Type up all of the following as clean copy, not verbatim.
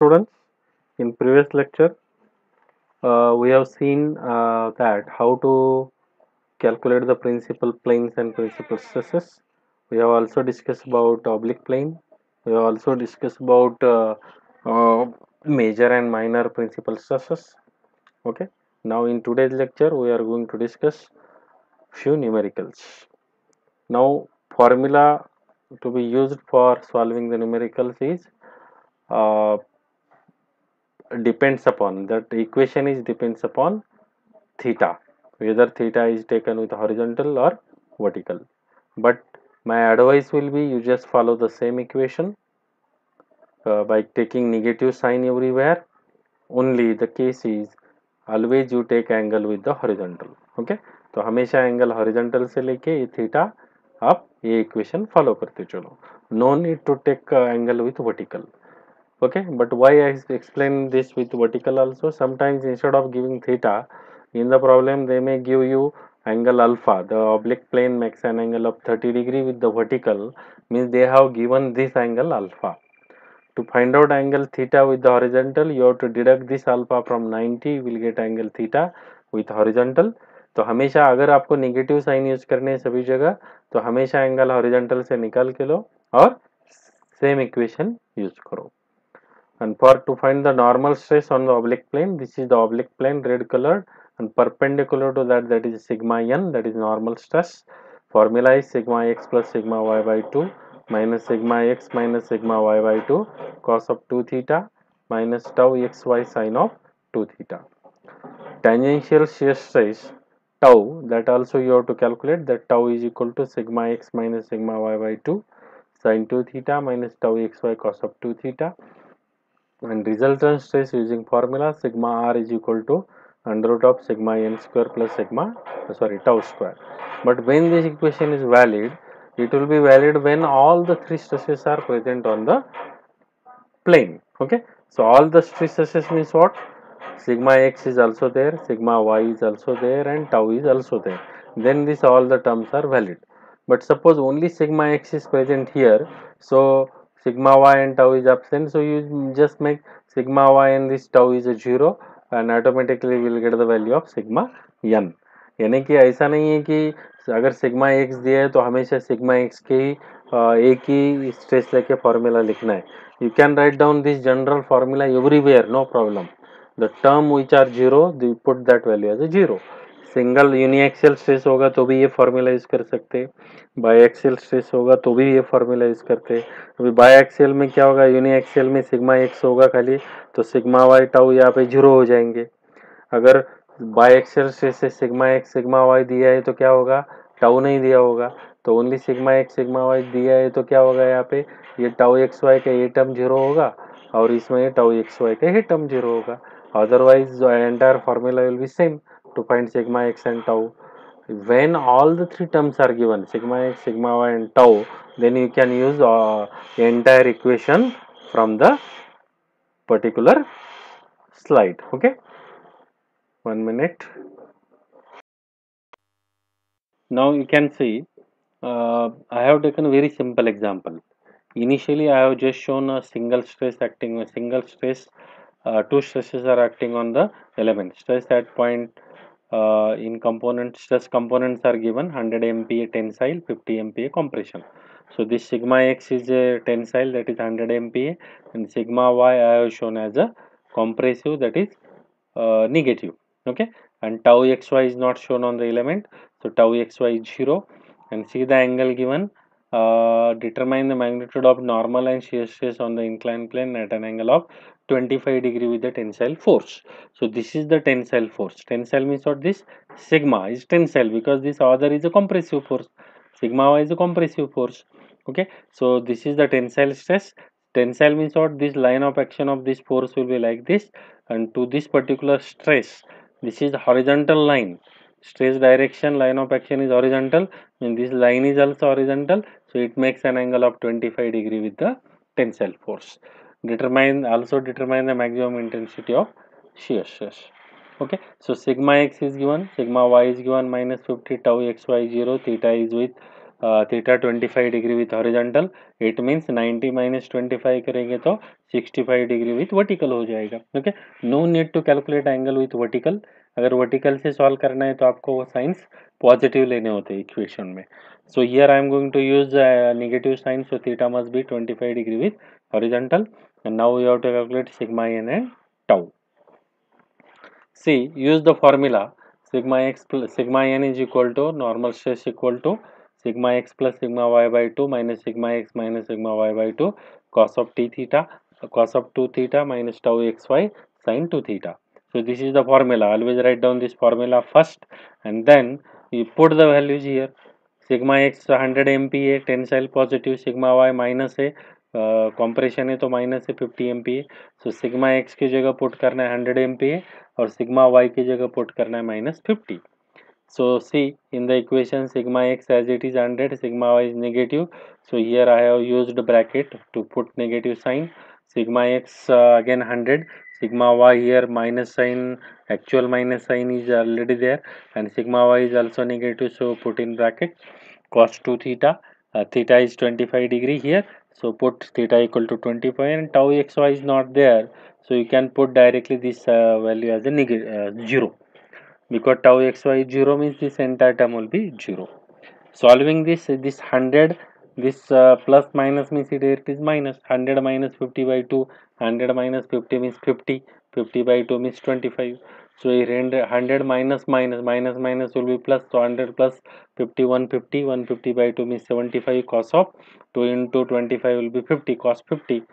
Students, in previous lecture, we have seen that how to calculate the principal planes and principal stresses. We have also discussed about oblique plane. We have also discussed about uh, major and minor principal stresses. Okay. Now, in today's lecture, we are going to discuss few numericals. Now, formula to be used for solving the numericals is uh, depends upon that equation is depends upon theta, whether theta is taken with horizontal or vertical. But my advice will be you just follow the same equation by taking negative sign everywhere. Only the case is always you take angle with the horizontal. Okay, तो हमेशा angle horizontal से लेके ये theta आप ये equation follow करते चलो. No need to take angle with vertical. Okay, but why I explain this with vertical also? Sometimes instead of giving theta in the problem, they may give you angle alpha. The oblique plane makes an angle of 30 degree with the vertical, means they have given this angle alpha. To find out angle theta with the horizontal, you have to deduct this alpha from 90, you will get angle theta with horizontal. तो हमेशा अगर आपको negative sign use करने हैं सभी जगह, तो हमेशा एंगल हॉरिजॉन्टल से निकाल के लो और सेम इक्वेशन यूज करो. And for to find the normal stress on the oblique plane, this is the oblique plane red colored, and perpendicular to that, that is sigma n, that is normal stress. Formula is sigma x plus sigma y by 2 minus sigma x minus sigma y by 2 cos of 2 theta minus tau xy sin of 2 theta. Tangential shear stress tau, that also you have to calculate, that tau is equal to sigma x minus sigma y by 2 sin 2 theta minus tau xy cos of 2 theta. And resultant stress using formula sigma r is equal to under root of sigma n square plus sigma tau square. But when this equation is valid, it will be valid when all the three stresses are present on the plane. Okay, so all the stresses means what? Sigma x is also there, sigma y is also there, and tau is also there. Then this all the terms are valid. But suppose only sigma x is present here, so sigma y and tau is absent, so you just make sigma y and this tau is a 0, and automatically we will get the value of sigma n. यानी कि ऐसा नहीं है कि अगर sigma x दिया है तो हमेशा सिग्मा एक्स के ही एक ही स्ट्रेस लेके फॉर्मूला लिखना है. You can write down this general formula everywhere, no problem. The term which are 0, you put that value as a 0. Single uniaxial stress होगा तो भी ये फॉर्मूला यूज कर सकते हैं, बाईएक्सियल स्ट्रेस होगा तो भी ये फॉर्मूला यूज करते हैं. अभी बाईएक्सियल में क्या होगा, यूनिएक्सियल में सिग्मा एक्स होगा खाली, तो सिग्मा वाई टाउ यहाँ पे 0 हो जाएंगे. अगर बाईएक्सियल स्ट्रेस से सिग्मा एक्स सिग्मा वाई दिया है तो क्या होगा, टाउ नहीं दिया होगा, तो only sigma x sigma y दिया है तो क्या होगा, यहाँ पे ये टाउ एक्स वाई का ये टर्म 0 होगा और इसमें ये टाउ एक्स वाई का ये टर्म 0 होगा. Otherwise entire formula will be same to find sigma x and tau. When all the three terms are given, sigma x, sigma y and tau, then you can use entire equation from the particular slide. Okay, 1 minute. Now you can see I have taken a very simple example. Initially I have just shown a single stress acting, a single stress, two stresses are acting on the element. Stress at point in component, stress components are given 100 MPa tensile, 50 MPa compression. So this sigma x is a tensile, that is 100 MPa, and sigma y I have shown as a compressive, that is negative. Okay, and tau xy is not shown on the element, so tau xy is 0. And see the angle given, determine the magnitude of normal and shear stress on the inclined plane at an angle of 25 degree with the tensile force. So this is the tensile force. Tensile means what? This sigma is tensile because this other is a compressive force. Sigma y is a compressive force. Okay, so this is the tensile stress. Tensile means what? This line of action of this force will be like this, and to this particular stress, this is the horizontal line. Stress direction line of action is horizontal, and this line is also horizontal, so it makes an angle of 25 degree with the tensile force. Also determine the maximum intensity of shear stress. Okay, so sigma x is given, sigma y is given minus 50, tau xy 0, theta is with theta 25 degree with horizontal, it means 90 minus 25 करेंगे तो 65 degree with vertical हो जाएगा. Okay, no need to calculate angle with vertical. अगर vertical से solve करना है तो आपको वो साइंस पॉजिटिव लेने होते हैं इक्वेशन में. So here I am going to use negative sign, so theta must be 25 degree with horizontal, and now we have to calculate sigma n and tau. See, use the formula sigma x plus sigma n is equal to normal stress equal to sigma x plus sigma y by 2 minus sigma x minus sigma y by 2 cos of t theta, cos of 2 theta minus tau xy sin 2 theta. So this is the formula. Always write down this formula first and then you put the values here. Sigma x 100 MPa tensile positive, sigma y minus है, compression है तो minus है 50 MPa. So sigma x की जगह put करना है 100 MPa और sigma Y की जगह पुट करना है -50. So see in the equation sigma x as it is 100, sigma y is negative. So here I have used bracket to put negative sign. Sigma x again 100, sigma y here minus sign, actual minus sign is already there, and sigma y is also negative, so put in bracket cos 2 theta. Theta is 25 degree here, so put theta equal to 25, and tau xy is not there, so you can put directly this value as a negative 0, because tau xy is 0 means this entire term will be 0. Solving this 100, this plus minus means it is minus 100 minus 50 by 2, 100 minus 50 means 50, 50 by 2 means 25. So 100 minus minus will be plus, so 100 plus 50, 150, 150 by 2 means 75, cos of 2 into 25 will be 50, cos 50,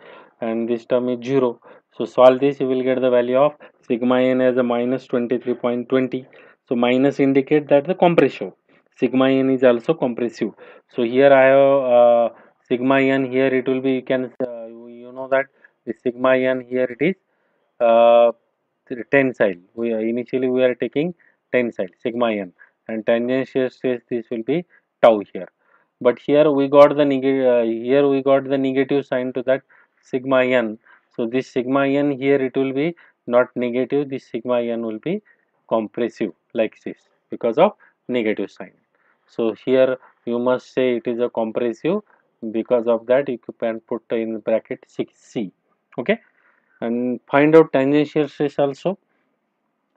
and this term is 0. So solve this, you will get the value of sigma n as a minus 23.20. So minus indicate that the compressive, sigma n is also compressive. So here I have sigma n, here it will be, you can you know that the sigma n here it is uh, tensile. Initially we are taking tensile sigma n, and tangential stress this will be tau here. But here we got the negative sign to that sigma n. So this sigma n here it will be not negative. This sigma n will be compressive like this because of negative sign. So here you must say it is a compressive. Because of that you can put in bracket 6c. Okay, and find out tangential stress also.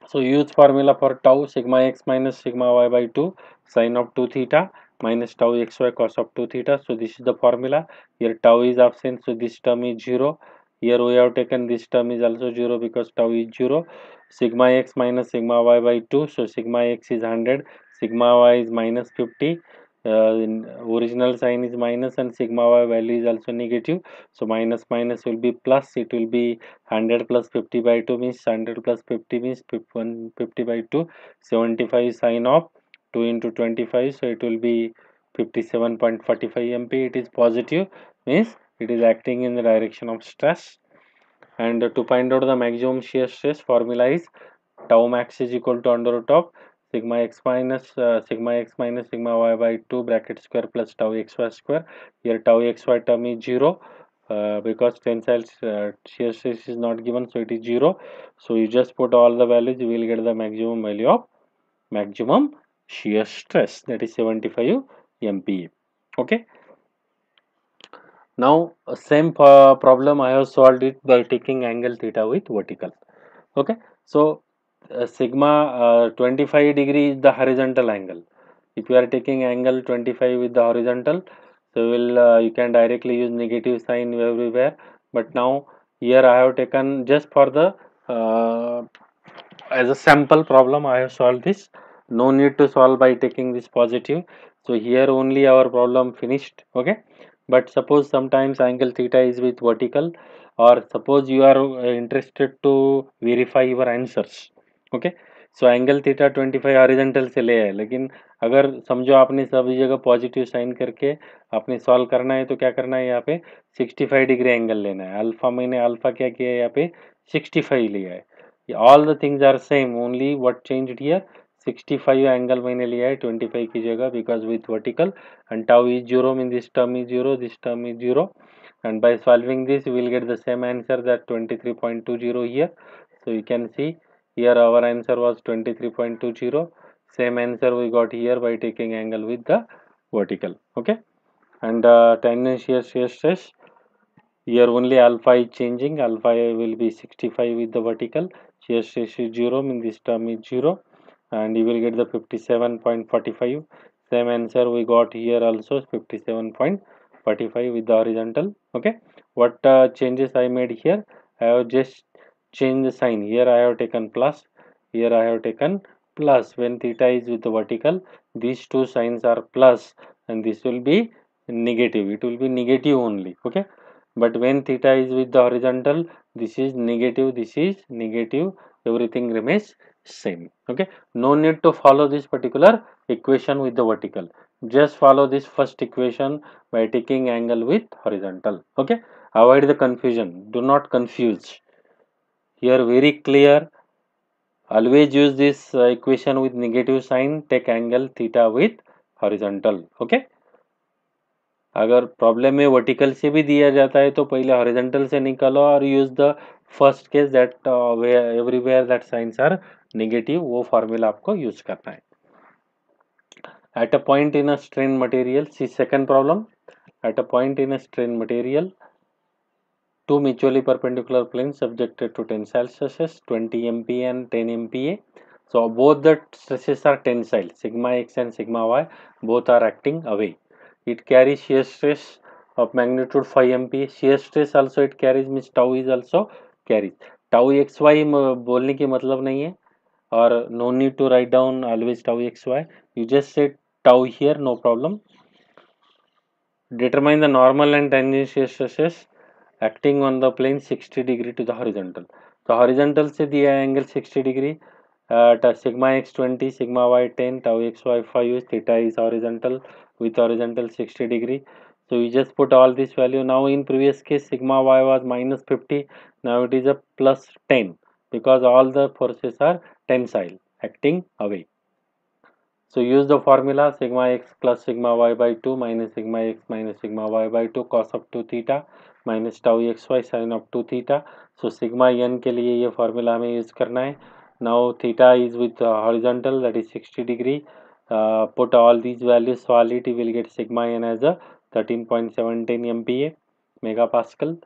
So use formula for tau, sigma x minus sigma y by 2 sin of 2 theta minus tau xy cos of 2 theta. So this is the formula. Here tau is absent, so this term is 0. Here we have taken this term is also 0 because tau is 0. Sigma x minus sigma y by 2, so sigma x is 100, sigma y is minus 50. Original sign is minus and sigma y value is also negative, so minus minus will be plus, it will be 100 plus 50 by 2 means 100 plus 50 means 150 by 2, 75 sine of 2 into 25, so it will be 57.45 MPa. It is positive means it is acting in the direction of stress. And to find out the maximum shear stress, formula is tau max is equal to under root of sigma x minus sigma y by 2 bracket square plus tau xy square. Here tau xy term is 0 because tensile shear stress is not given, so it is 0. So you just put all the values, you will get the maximum value of maximum shear stress, that is 75 MPa. Okay, now same problem I have solved it by taking angle theta with vertical. Okay, so sigma 25 degree is the horizontal angle. If you are taking angle 25 with the horizontal, so you can directly use negative sign everywhere. But now here I have taken just for the as a sample problem I have solved this. No need to solve by taking this positive. So here only our problem finished. Okay, but suppose sometimes angle theta is with vertical, or suppose you are interested to verify your answers. Okay, so angle theta 25 horizontal से ले आए, लेकिन अगर समझो आपने सभी जगह positive sign करके आपने सॉल्व करना है तो क्या करना है, यहाँ पे 65 डिग्री एंगल लेना है. अल्फा मैंने अल्फा क्या किया है, यहाँ पे 65 लिया है. All the things are same, only what changed here 65 angle मैंने लिया है 25 की जगह because with vertical, and tau is 0 means this term is 0, this term is 0, and by solving this we will get the same answer, that 23.20 here. So you can see here our answer was 23.20. Same answer we got here by taking angle with the vertical. Okay, and tangential shear stress, here only alpha is changing, alpha will be 65 with the vertical, shear stress is 0, means this term is 0, and you will get the 57.45. Same answer we got here also, 57.45 with the horizontal. Okay, what changes I made here? I have just changed the sign. Here I have taken plus, here I have taken plus. When theta is with the vertical, these two signs are plus, and this will be negative. It will be negative only. Okay, but when theta is with the horizontal, this is negative, this is negative, everything remains same. Okay, no need to follow this particular equation with the vertical, just follow this first equation by taking angle with horizontal. Okay, avoid the confusion, do not confuse. Here very clear, always use this equation with negative sign, take angle theta with horizontal. Okay, अगर problem में vertical से भी दिया जाता है तो पहले horizontal से निकालो और use the first case that everywhere that signs are negative, वो फॉर्मूला आपको यूज करना है. At a point in a strained material, see second problem, at a point in a strained material, two mutually perpendicular planes subjected to tensile stresses 20 MPa and 10 MPa. So both the stresses are tensile, sigma x and sigma y, both are acting away. It carries shear stress of magnitude 5 MPa. Shear stress also it carries, means tau is also carries. Tau xy बोलने की मतलब नहीं है, or no need to write down always tau xy. You just say tau here, no problem. Determine the normal and tangential stresses acting on the plane 60 degree to the horizontal. तो horizontal से दिया है angle 60 degree, sigma x 20, sigma y 10, tau xy 5, theta is horizontal with horizontal 60 degree. So you just put all this value. Now in previous case sigma y was minus 50, now it is a plus 10 because all the forces are tensile acting away. So use the formula sigma x plus sigma y by 2 minus sigma x minus sigma y by 2 cos of 2 theta minus tau xy sin of 2 theta. So sigma n के लिए ये formula हमें use करना है. Now theta is with horizontal, that is 60 degree. Put all these values, solve it, you will get sigma n as a 13.17 MPa megapascal.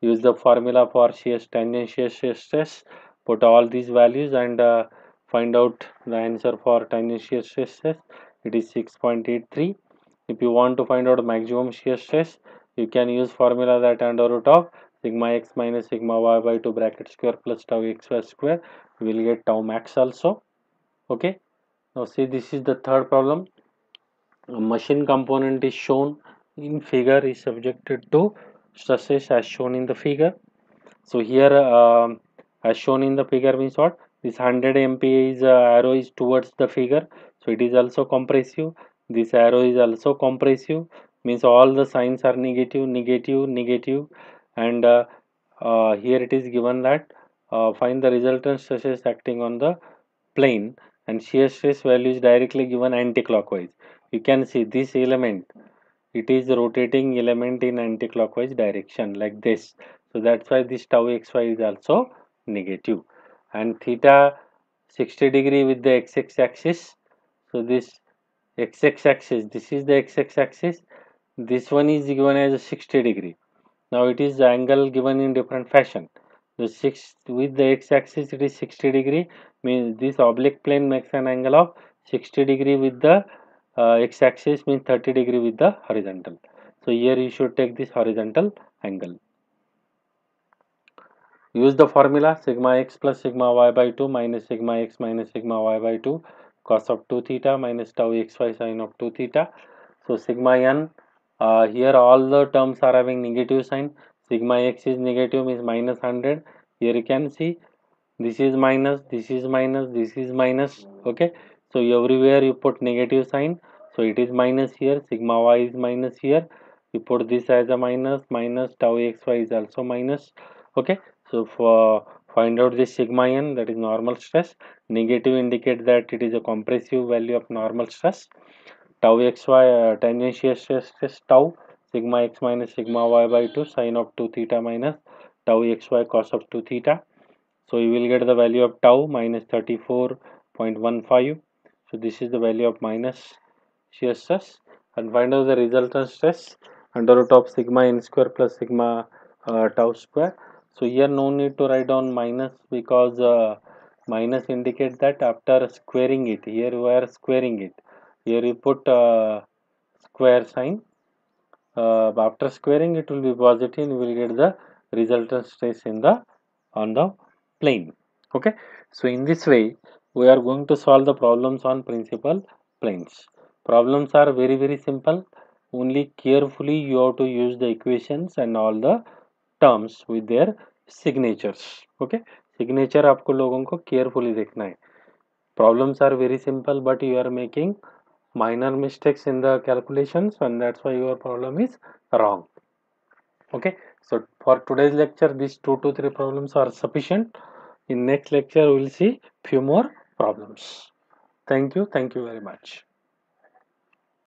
Use the formula for shear tangential shear stress. Put all these values and find out the answer for tangential shear stress. It is 6.83. If you want to find out maximum shear stress, you can use formula that under root of sigma x minus sigma y by 2 bracket square plus tau xy square. You will get tau max also. Okay. Now see, this is the third problem. A machine component is shown in figure is subjected to stresses as shown in the figure. So here as shown in the figure means what? This 100 MPa is arrow is towards the figure, so it is also compressive. This arrow is also compressive, means all the signs are negative, negative, negative, and here it is given that find the resultant stresses acting on the plane, and shear stress value is directly given anti-clockwise. You can see this element, it is rotating element in anti-clockwise direction like this, so that's why this tau xy is also negative. And theta 60 degree with the x axis, so this x axis, this is the x axis, this one is given as 60 degree. Now it is the angle given in different fashion. The 6 with the x axis it is 60 degree, means this oblique plane makes an angle of 60 degree with the x axis, means 30 degree with the horizontal. So here you should take this horizontal angle. Use the formula sigma x plus sigma y by 2 minus sigma x minus sigma y by 2 cos of 2 theta minus tau xy sin of 2 theta. So sigma n, here all the terms are having negative sign. Sigma x is negative, means minus 100. Here you can see this is minus, this is minus, this is minus. Okay, so everywhere you put negative sign, so it is minus here, sigma y is minus here, you put this as a minus, minus tau xy is also minus. Okay, so for find out this sigma n, that is normal stress. Negative indicate that it is a compressive value of normal stress. Tau xy tangential stress tau sigma x minus sigma y by 2 sin of 2 theta minus tau xy cos of 2 theta. So you will get the value of tau minus 34.15. So this is the value of minus shear stress. and find out the resultant stress under root of sigma n square plus sigma tau square. So here no need to write down minus, because minus indicate that after squaring it, here we are squaring it, here you put square sign. After squaring it will be positive, and you will get the resultant stress in the on the plane. Okay, so in this way we are going to solve the problems on principal planes. Problems are very simple, only carefully you have to use the equations and all the terms with their signatures. Okay, signature आपको लोगों को carefully देखना है. Problems are very simple, but you are making minor mistakes in the calculations, and that's why your problem is wrong. Okay, so for today's lecture these 2 to 3 problems are sufficient. In next lecture we will see few more problems. Thank you very much.